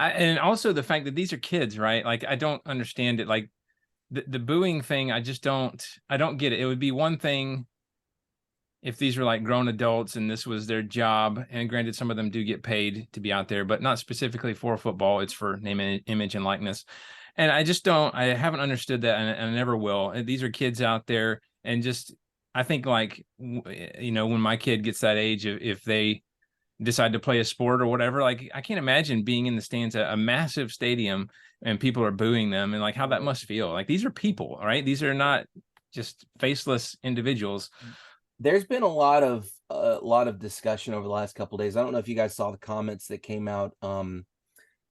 And also the fact that these are kids, right? Like, I don't understand it. Like the booing thing, I don't get it. It would be one thing if these were like grown adults and this was their job. And granted, some of them do get paid to be out there, but not specifically for football. It's for name, image, and likeness. And I haven't understood that, and I never will. And these are kids out there, and just, I think, like, when my kid gets that age, if they decide to play a sport or whatever, like, I can't imagine being in the stands at a massive stadium and people are booing them, and like how that must feel. Like, these are people, right? These are not just faceless individuals. There's been a lot of discussion over the last couple of days. I don't know if you guys saw the comments that came out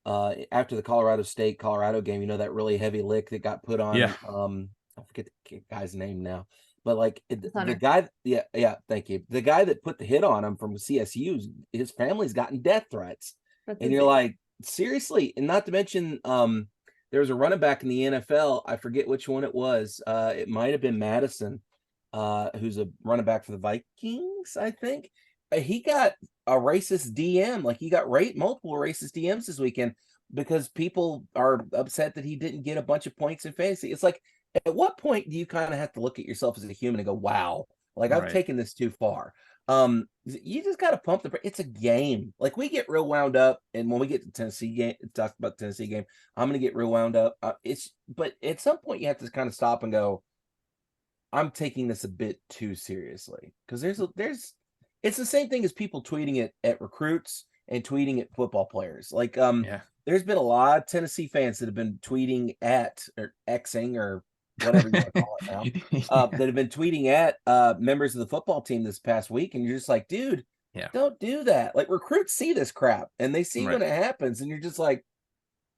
after the Colorado game, that really heavy lick that got put Yeah. on I forget the guy's name now. But like the Hunter. guy, yeah, thank you. The guy that put the hit on him from CSU, his family's gotten death threats. That's And you're insane. like, seriously? And not to mention, there was a running back in the NFL. I forget which one it was. It might have been Madison, who's a running back for the Vikings, I think. He got a racist DM. Like, he got multiple racist DMs this weekend because people are upset that he didn't get a bunch of points in fantasy. It's like, at what point do you kind of have to look at yourself as a human and go, wow, like, I've Right. taken this too far? You just got to pump it's a game. Like, we get real wound up, and when we get to Tennessee game, talk about the Tennessee game, I'm going to get real wound up. But at some point you have to kind of stop and go, I'm taking this a bit too seriously, because it's the same thing as people tweeting it at recruits and tweeting at football players. Like, Yeah. there's been a lot of Tennessee fans that have been tweeting at, or Xing, or whatever you want to call it now, that have been tweeting at members of the football team this past week, and you're just like, dude, Yeah. don't do that. Like, recruits see this crap and they see Right. when it happens, and you're just like,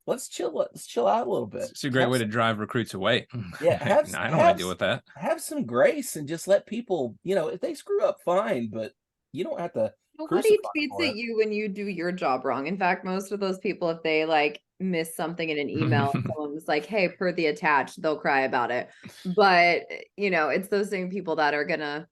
let's chill out a little bit. It's a great way to drive recruits away. Yeah, I don't want to deal with that. have some grace and just let people, if they screw up, fine, but you don't have to Nobody crucify tweets for at it. you when you do your job wrong. In fact, most of those people, if they like miss something in an email, someone's like, hey, per the attached, they'll cry about it. But it's those same people that are gonna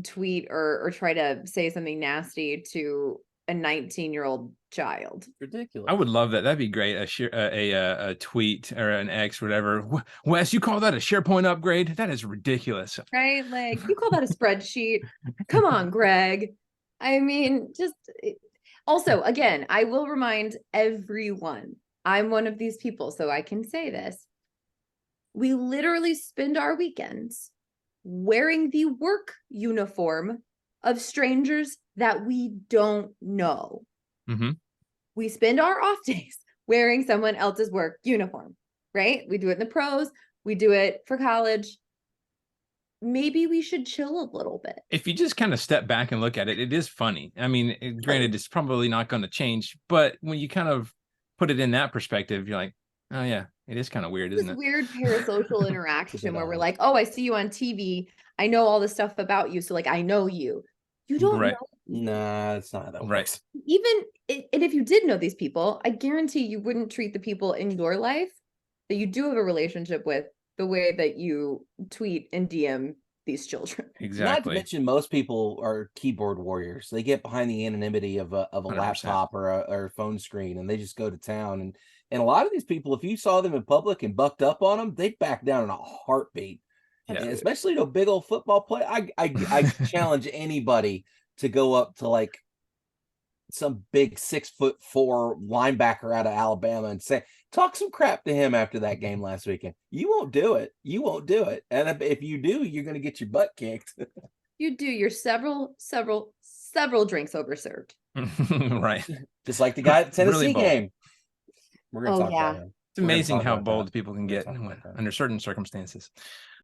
tweet or try to say something nasty to a 19-year-old child. Ridiculous. I would love that. That'd be great. A tweet or an X, whatever. Wes, you call that a SharePoint upgrade? That is ridiculous. Right? Like, you call that a spreadsheet? Come on, Greg. I mean, just also, again, I will remind everyone, I'm one of these people, so I can say this. We literally spend our weekends wearing the work uniform of strangers that we don't know. Mm-hmm. We spend our off days wearing someone else's work uniform, right? We do it in the pros. We do it for college. Maybe we should chill a little bit. If you just kind of step back and look at it, it is funny. I mean, granted, it's probably not going to change, but when you kind of put it in that perspective, you're like, oh yeah, it is kind of weird, isn't This it? weird parasocial interaction where we're like, oh, I see you on TV. I know all this stuff about you. So like, I know you. You don't Right. know. Nah, it's not how that Right. works. And if you did know these people, I guarantee you wouldn't treat the people in your life that you do have a relationship with the way that you tweet and DM these children. Not to Exactly. mention, most people are keyboard warriors. They get behind the anonymity of a 100%. laptop or a phone screen, and they just go to town. And a lot of these people, if you saw them in public and bucked up on them, they'd back down in a heartbeat. Yeah. And especially to a big old football player. I challenge anybody to go up to like some big 6'4" linebacker out of Alabama and talk some crap to him after that game last weekend. You won't do it. You won't do it. And if you do, you're going to get your butt kicked. You do your several drinks overserved. Right. Just like the guy at the Tennessee Really bold. game. We're going to talk yeah. about him. It's amazing how about that. bold people can get under certain circumstances.